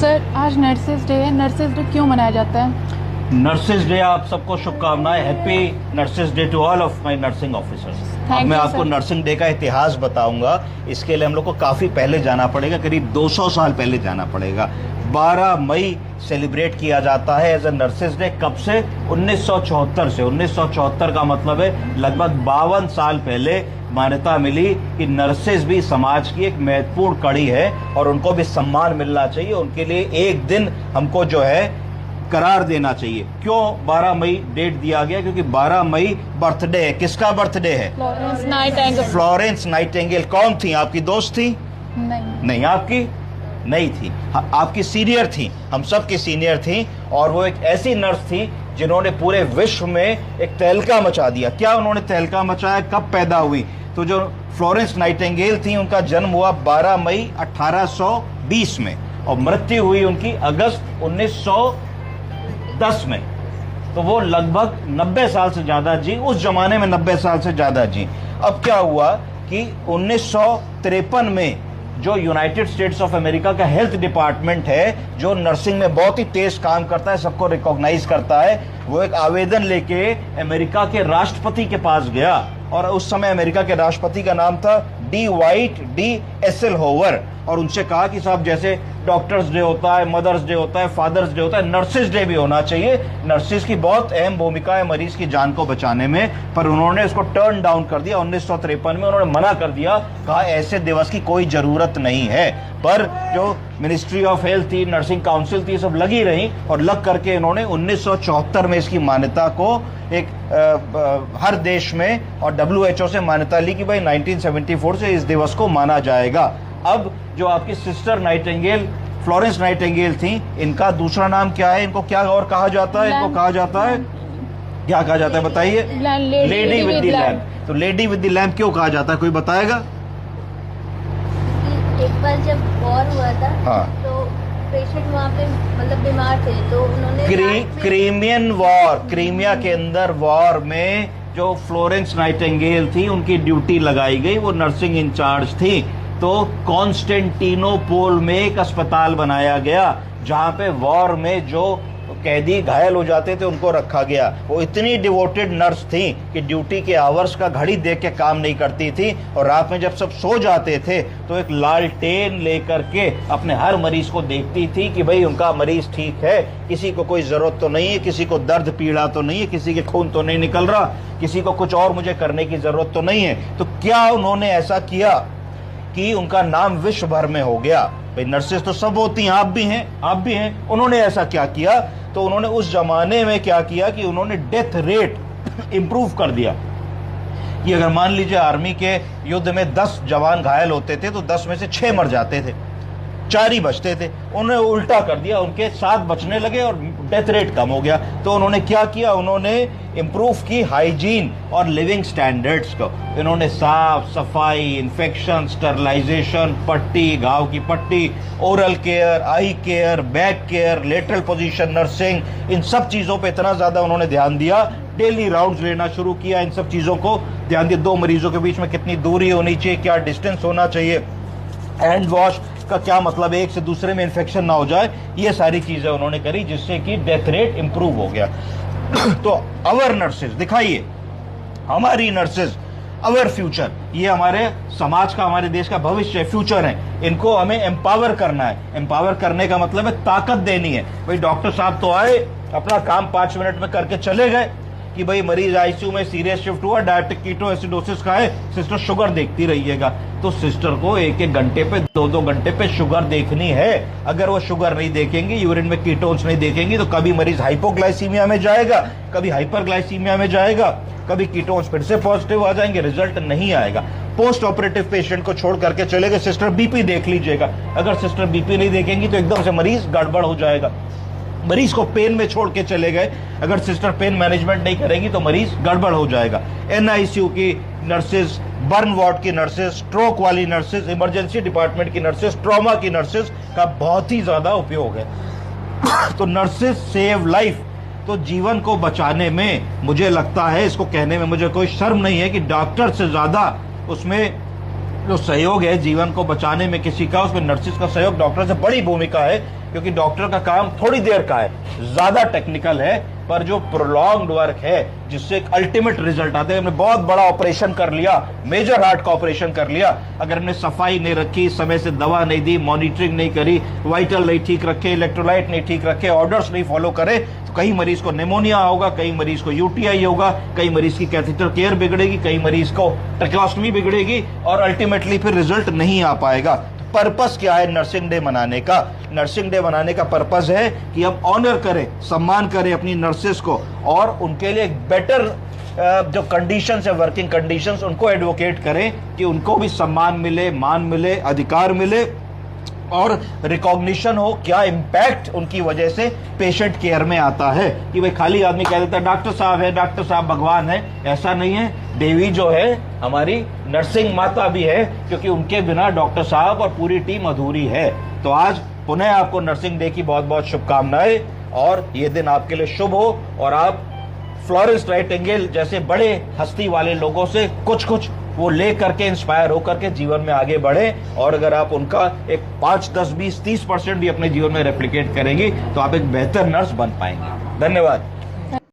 Sir, आज nurses day है। Nurses day क्यों मनाया जाता है? नर्सेज डे, आप सबको शुभकामनाएं। Happy nurses day to all of my nursing officers. अब मैं आपको नर्सिंग डे का इतिहास बताऊंगा। इसके लिए हम लोग को काफ़ी पहले जाना पड़ेगा, करीब 200 साल पहले जाना पड़ेगा। 12 मई सेलिब्रेट किया जाता है एज ए नर्सेज डे। कब से? 1974 से। 1974 का मतलब है लगभग 52 साल पहले मान्यता मिली कि नर्सेज भी समाज की एक महत्वपूर्ण कड़ी है और उनको भी सम्मान मिलना चाहिए। उनके लिए एक दिन हमको जो है करार देना चाहिए। क्यों 12 मई डेट दिया गया? क्योंकि 12 मई बर्थडे है। किसका बर्थडे है? Florence Nightingale. फ्लोरेंस नाइटिंगेल कौन थी? आपकी दोस्त थी? नहीं, आपकी नहीं थी। आपकी सीनियर थी, हम सब की सीनियर थी। और वो एक ऐसी नर्स थी जिन्होंने पूरे विश्व में एक तहलका मचा दिया। क्या उन्होंने तहलका मचाया? कब पैदा हुई? तो जो फ्लोरेंस नाइटिंगेल थी, उनका जन्म हुआ 12 मई 1820 में और मृत्यु हुई उनकी अगस्त 1910 में। तो वो लगभग 90 साल से ज्यादा जी, उस जमाने में 90 साल से ज्यादा जी। अब क्या हुआ कि 1953 में जो यूनाइटेड स्टेट्स ऑफ अमेरिका का हेल्थ डिपार्टमेंट है, जो नर्सिंग में बहुत ही तेज काम करता है, सबको रिकॉग्नाइज करता है, वो एक आवेदन लेके अमेरिका के राष्ट्रपति के पास गया। और उस समय अमेरिका के राष्ट्रपति का नाम था डी वाइट डी एसेलहोवर। और उनसे कहा कि साहब, जैसे डॉक्टर्स डे होता है, मदर्स डे होता है, फादर्स डे होता है, नर्सेज डे भी होना चाहिए। नर्सेज की बहुत अहम भूमिका है मरीज की जान को बचाने में। पर उन्होंने इसको टर्न डाउन कर दिया। 1953 में उन्होंने मना कर दिया, कहा ऐसे दिवस की कोई जरूरत नहीं है। पर जो मिनिस्ट्री ऑफ हेल्थ थी, नर्सिंग काउंसिल थी, सब लगी रही और लग करके इन्होंने 1974 में इसकी मान्यता को एक हर देश में और WHO से मान्यता ली कि भाई 1974 से इस दिवस को माना जाएगा। अब जो आपकी सिस्टर नाइटिंगेल, फ्लोरेंस नाइटिंगेल थी, इनका दूसरा नाम क्या है? इनको क्या और कहा जाता है? इनको कहा जाता है, क्या कहा जाता है बताइए? Lady with the lamp. तो लेडी विद द लैम्प क्यों कहा जाता है, कोई बताएगा? एक बार जब वॉर हुआ था, हाँ, तो पेशेंट वहाँ पे मतलब बीमार थे, तो उन्होंने क्रीमियन वॉर, क्रीमिया के अंदर वॉर में जो फ्लोरेंस नाइटिंगेल थी, उनकी ड्यूटी लगाई गई। वो नर्सिंग इंचार्ज थी। तो कॉन्स्टेंटिनोपोल में एक अस्पताल बनाया गया जहां पे वॉर में जो कैदी घायल हो जाते थे उनको रखा गया। वो इतनी डिवोटेड नर्स थी कि ड्यूटी के आवर्स का घड़ी देख के काम नहीं करती थी। और रात में जब सब सो जाते थे तो एक लालटेन लेकर के अपने हर मरीज को देखती थी कि भाई उनका मरीज ठीक है, किसी को कोई जरूरत तो नहीं है, किसी को दर्द पीड़ा तो नहीं है, किसी के खून तो नहीं निकल रहा, किसी को कुछ और मुझे करने की जरूरत तो नहीं है। तो क्या उन्होंने ऐसा किया कि उनका नाम विश्व भर में हो गया? भाई नर्सेस तो सब होती हैं, आप भी हैं, आप भी हैं। उन्होंने ऐसा क्या किया? तो उन्होंने उस जमाने में क्या किया कि उन्होंने डेथ रेट इंप्रूव कर दिया। कि अगर मान लीजिए आर्मी के युद्ध में 10 जवान घायल होते थे तो 10 में से 6 मर जाते थे, 4 ही बचते थे। उन्होंने उल्टा कर दिया, उनके 7 बचने लगे और डेथ रेट कम हो गया। तो उन्होंने क्या किया? उन्होंने इंप्रूव की हाइजीन और लिविंग स्टैंडर्ड्स को। इन्होंने साफ सफाई, इन्फेक्शन, स्टरलाइजेशन, पट्टी, घाव की पट्टी, oral care, eye care, back care, lateral position nursing, इन सब चीजों पे इतना ज्यादा उन्होंने ध्यान दिया। डेली राउंड्स लेना शुरू किया, इन सब चीजों को ध्यान दिया। 2 मरीजों के बीच में कितनी दूरी होनी चाहिए, क्या डिस्टेंस होना चाहिए, हैंड वॉश का क्या मतलब, एक से दूसरे में इन्फेक्शन ना हो जाए। ये सारी चीजें उन्होंने करी जिससे कि डेथ रेट इंप्रूव हो गया। तो अवर नर्सेज, दिखाइए हमारी नर्सेज, अवर फ्यूचर, ये हमारे समाज का, हमारे देश का भविष्य, फ्यूचर है। इनको हमें एम्पावर करना है। एम्पावर करने का मतलब है ताकत देनी है। भाई डॉक्टर साहब तो आए, अपना काम 5 मिनट में करके चले गए कि भाई मरीज आईसीयू में सीरियस शिफ्ट हुआ, डायबिटिक कीटो एसिडोसिस का है, सिस्टर शुगर देखती रहिएगा। तो सिस्टर को 1-1 घंटे पे, 2-2 घंटे पे शुगर देखनी है। अगर वो शुगर नहीं देखेंगे, यूरिन में कीटोन्स नहीं देखेंगे, तो कभी मरीज हाइपोग्लाइसीमिया में जाएगा, कभी हाइपरग्लाइसीमिया में जाएगा, कभी कीटोन्स फिर से पॉजिटिव आ जाएंगे, रिजल्ट नहीं आएगा। पोस्ट ऑपरेटिव पेशेंट को छोड़ करके चले गए, सिस्टर बीपी देख लीजिएगा। अगर सिस्टर बीपी नहीं देखेंगी तो एकदम से मरीज गड़बड़ हो जाएगा। मरीज को पेन में छोड़ के चले गए, अगर सिस्टर पेन मैनेजमेंट नहीं करेंगी तो मरीज गड़बड़ हो जाएगा। NICU की नर्सेज, बर्न वार्ड की नर्सेज, स्ट्रोक वाली नर्सेज, इमरजेंसी डिपार्टमेंट की नर्सेज, ट्रॉमा की नर्सेज का बहुत ही ज्यादा उपयोग है। तो नर्सेज सेव लाइफ। तो जीवन को बचाने में मुझे लगता है, इसको कहने में मुझे कोई शर्म नहीं है कि डॉक्टर से ज्यादा उसमें जो सहयोग है जीवन को बचाने में किसी का, उसमें नर्सिस का सहयोग, डॉक्टर से बड़ी भूमिका है। क्योंकि डॉक्टर का काम थोड़ी देर का है, ज्यादा टेक्निकल है, पर जो प्रोलॉन्ग्ड वर्क है जिससे एक अल्टीमेट रिजल्ट आते हैं। हमने बहुत बड़ा ऑपरेशन कर लिया, मेजर हार्ट का ऑपरेशन कर लिया, अगर हमने सफाई नहीं रखी, समय से दवा नहीं दी, मॉनिटरिंग नहीं करी, वाइटल नहीं ठीक रखे, इलेक्ट्रोलाइट नहीं ठीक रखे, ऑर्डर्स नहीं फॉलो करे, तो कई मरीज को निमोनिया होगा, कई मरीज को यूटीआई होगा, कई मरीज की कैथेटर केयर बिगड़ेगी, कई मरीज को ट्रैकियोस्टमी बिगड़ेगी और अल्टीमेटली फिर रिजल्ट नहीं आ पाएगा। पर्पस क्या है नर्सिंग डे मनाने का? नर्सिंग डे मनाने का पर्पस है कि हम ऑनर करें, सम्मान करें अपनी नर्सेस को और उनके लिए एक बेटर जो कंडीशंस है, वर्किंग कंडीशंस, उनको एडवोकेट करें कि उनको भी सम्मान मिले, मान मिले, अधिकार मिले और रिकॉग्निशन हो क्या इंपैक्ट उनकी वजह से पेशेंट केयर में आता है। कि भाई खाली आदमी कह देता है डॉक्टर साहब है, डॉक्टर साहब भगवान है, ऐसा नहीं है। देवी जो है हमारी नर्सिंग माता भी है, क्योंकि उनके बिना डॉक्टर साहब और पूरी टीम अधूरी है। तो आज पुनः आपको नर्सिंग डे की बहुत बहुत शुभकामनाएं और ये दिन आपके लिए शुभ हो और आप फ्लोरेंस नाइटिंगेल जैसे बड़े हस्ती वाले लोगों से कुछ वो ले करके इंस्पायर होकर के जीवन में आगे बढ़े। और अगर आप उनका एक 5, 10, 20, 30% भी अपने जीवन में रेप्लिकेट करेंगी तो आप एक बेहतर नर्स बन पाएंगे। धन्यवाद।